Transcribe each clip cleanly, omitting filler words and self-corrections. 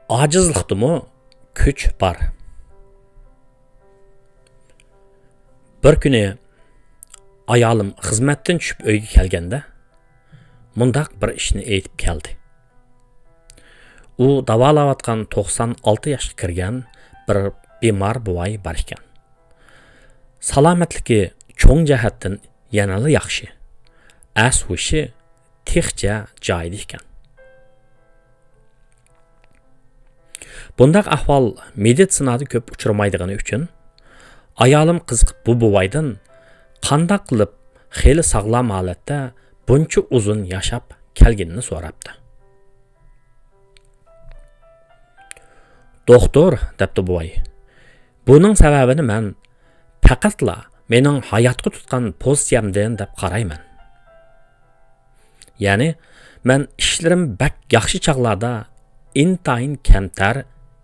Acizlikdimi kuch bor. Bir kuni ayolim xizmatdan tushib uyga kelganda mundaq bir ishni aytib keldi. U davolayotgan 96 yoshga kirgan bir bemor buvay bor ekan. Salomatligi cho'ng jihatdan yanada yaxshi. Ashushi texcha joyida ekan. Bundaq ahvol meditsinada ko'p uchramaydigani uchun ayolim qiziqib bu buvaydan qanday qilib xeyli sog'lom holatda buncha uzun yashab kelganini so'rabdi. Doktor, debdi buvay. Buning sababini men faqatla mening hayotga tutgan pozitsiyamdan deb qarayman. Ya'ni men ishlarim bak yaxshi chaqlarda intayin kamtar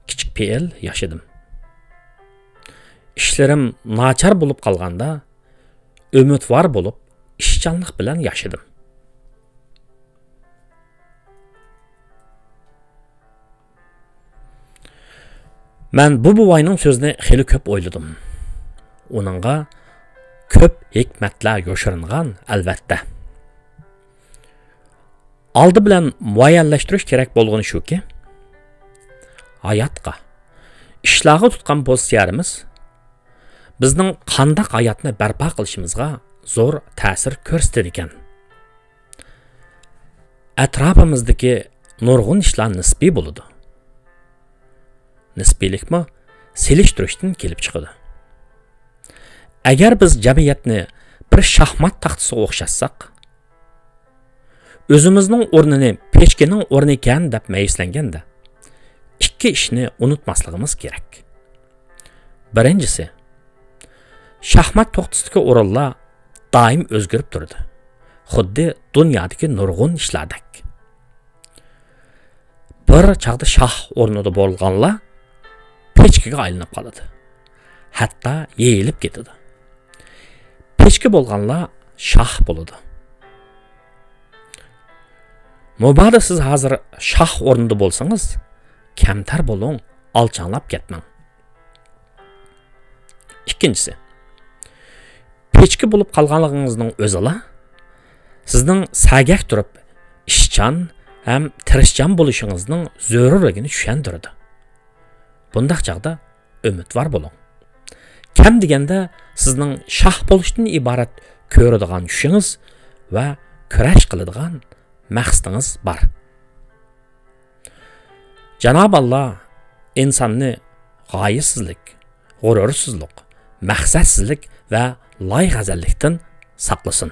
kichik fe'l yashadim. İşlerim nachar bo'lib qolganda umidvor bo'lib ishchanlik bilan yashadim. Men bu buvayning so'zini xeyli ko'p o'yladim. Uningga ko'p hikmatlar yoshiringan albatta. Aldı bilan muayyanlashtirish kerak bo'lgani shuki, hayotga, ishlarga tutgan pozitsiyamiz bizning qanday hayotni barpo qilishimizga zo'r ta'sir ko'rsatadi ekan. Atrofimizdagi nurg'un ishlar nisbiy bo'ladi. Nisbiylikmi selishtirishdan kelib chiqadi. Agar biz jamiyatni bir shaxmat taxtasiga o'xshatsak, o'zimizning o'rnini pechkaning o'rni ekan deb mayislanganda, ikki ishni unutmasligimiz kerak. Birinchisi, shaxmat taxtasidagi o'rinlar doim o'zgarib turadi. Xuddi dunyodagi nurg'un ishlardek. Bir chaqda shah o'rnida bo'lganlar pechkaga aylanib qoladi. Hatto yeyilib ketadi. Pechka bo'lganlar shah bo'ladi. Mubada siz hozir shah o'rnida bo'lsangiz, kamtar bo'ling, alchanlab ketmang. Ikkinchisi, pechka bo'lib qolganligingizning o'zila sizning sagak turib ishchan ham tirishchan bo'lishingizning zarurligini tushuntiradi. Bundaq chaqda umidvor bo'ling. Kam deganda sizning shah bo'lishdan iborat ko'radigan tushingiz va kurash qiladigan maqsadingiz bor. Janob Alloh insonni g'oyasizlik, g'urursizlik, maqsadsizlik va loyg'azallikdan saqlasin.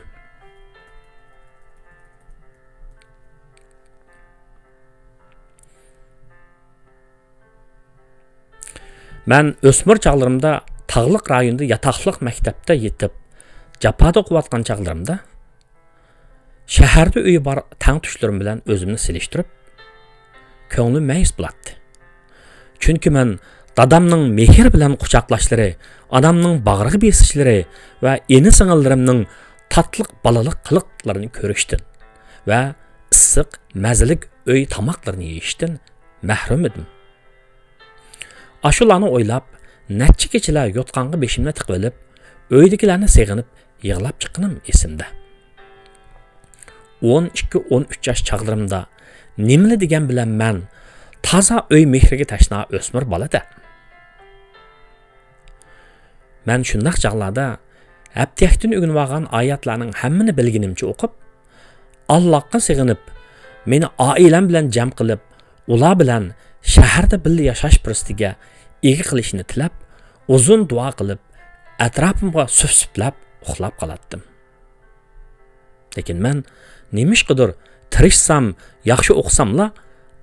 Men o'smir chaqlarimda tog'liq rayonda yatoqliq maktabda yetib, japoda o'qiyotgan chaqlarimda shaharda uyi bor tang tushlarim bilan o'zimni selishtirib, ko'nglim mayus bo'ladi. Chunki men dadamning mehr bilan quchoqlashlari, onamning bag'riga besishlari va eni sing'illarimning tatliq balaliq qiliqlarini ko'rishdim va issiq, mazalik uy tamoqlarini yeyishdan mahrum edim. Ashularni o'ylab, necha kechalar yotqanga beshimni tiqib olib, uydagilarni seg'inib, yig'lab chiqqanim esimda. 12-13 yosh chaqlarimda nimani degan bilan men toza uy mehriga tashna o'smir bolada. Men shundaq chaqlarda abtiyakdan o'rganib olgan oyatlarning hammani bilganimcha o'qib, Allohga sig'inib, meni oilam bilan jam qilib, ular bilan shaharda birga yashash fursatiga ega qilishni tilab, uzun duo qilib, atrofimga sufsuplab uxlab qolatdim. Lekin men nemishqidir tirishsam, yaxshi o'qsamla,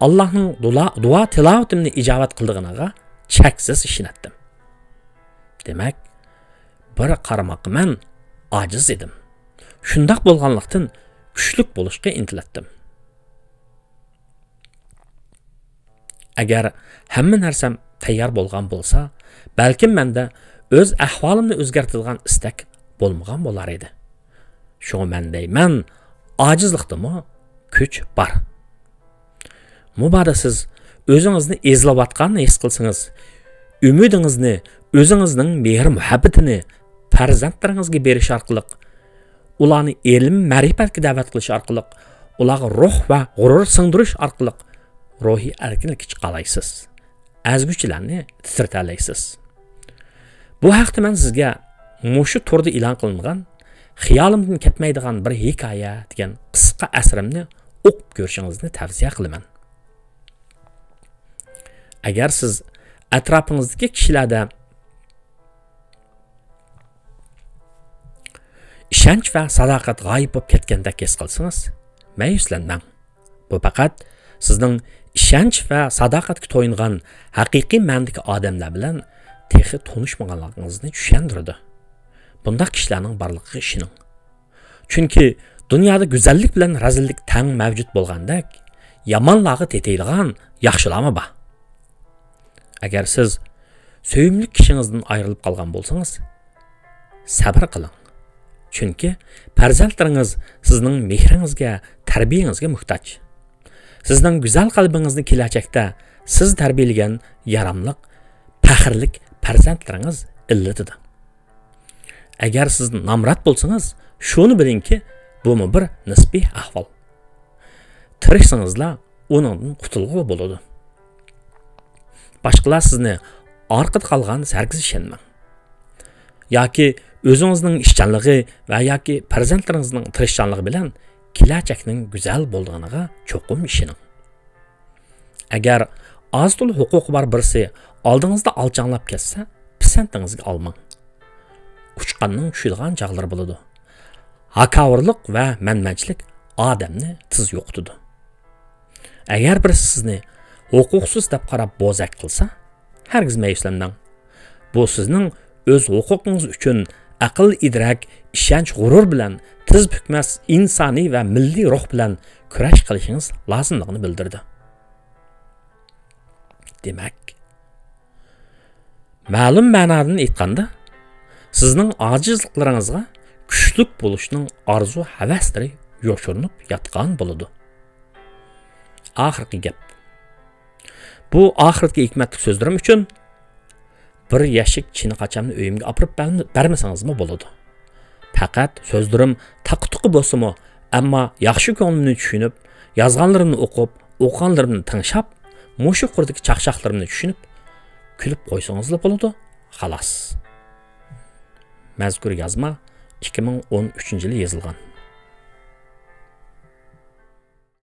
Allohning duo tilovatimni ijobat qildig'iga cheksiz ishonatdim. Demak, bir qaramoqqa men ojiz edim. Shundaq bo'lganlikdan kuchlik bo'lishga intilatdim. Agar hamma narsam tayyor bo'lgan bo'lsa, balkim menda o'z ahvolimni o'zgartiradigan istak bo'lmagan bo'lar edi. Shuni men deyman, ojizlikdimi kuch bor. Muboda siz o'zingizni ezlayotganini his qilsangiz, umidingizni, o'zingizning mehr muhabbatini farzandlaringizga berish orqali, ularni ilm, ma'rifatga da'vat qilish orqali, ularga ruh va g'urur singdirish orqali ruhiy erkinlikka chiqalaysiz. Azguchilarni titratalaysiz. Bu haqda men sizga mushu turda e'lon qilingan, xiyolimdan ketmaydigan bir hikoya degan qisqa asrimni o'qib ko'rishingizni tavsiya qilaman. Agar siz atrofingizdagi kishilarda ishonch va sadoqat g'oyib bo'lib ketgandek his qilsangiz, ma'yuslanmang. Bu faqat sizning ishonch va sadoqatga to'yingan haqiqiy ma'nodagi odamlar bilan texi tanishmaganligingizni tushuntiradi. Bundaq kishilarning borligiga ishoning. Chunki dunyoda go'zallik bilan razillik tang mavjud bo'lgandek, yomonlarga tetaydigan yaxshilarmi bor? Agar siz sevimli kishingizdan ayrilib qolgan bo'lsangiz, sabr qiling. Chunki farzandlaringiz sizning mehringizga, tarbiyangizga muhtoj. Sizning go'zal qalbingizni kelajakda siz tarbiyalagan yaramliq, faxrlik farzandlaringiz illatidir. Agar siz namrat bo'lsangiz, shuni bilingki, bu bir nisbiy ahvol. Tirishsangizlar, uningdan qutulg'u bo'ladi. Boshqalar sizni orqada qolgan sargiz ishonmang. Yoki o'zingizning ishchanligi va yoki farzandlaringizning tirishchanligi bilan kelajakning go'zal bo'lganiga cho'qim ishoning. Agar oztul huquqi bor birisi oldingizda alchanglab ketsa, pisandingizga olmang. Uchqanning tushadigan chog'lar bo'ladi. Hakavorlik va manmanchilik odamni tiz yo'qitadi. Agar birisi sizni huquqsiz deb qarab bo'zak qilsa, hargiz ma'yuslanmang. Bu sizning o'z huquqingiz uchun aql, idrak, ishonch, g'urur bilan tiz bukmas insoniy va milliy ruh bilan kurash qilishingiz lozimligini bildirdi. Demak, ma'lum ma'nodan aytganda, sizning ojizliklaringizga kuchlik bo'lishning orzu havaslari yoshirinib yotgan bo'ladi. Oxirgi gap. Bu oxirgi hikmatli so'zlarim uchun bir yashik chini qachamni uyimga olib bermasangizmi bo'ladi. Faqat so'zlarim taqtuqi bo'lsa-mu, ammo yaxshi ko'nglimni tushunib, yozganlarimni o'qib, o'qiganlarimni tinglab, mushu qurdagi chaqchaqlarimni tushunib, kulib qo'ysangizlar bo'ladi. Xolos. Mazkur yozma 2013-yili yozilgan.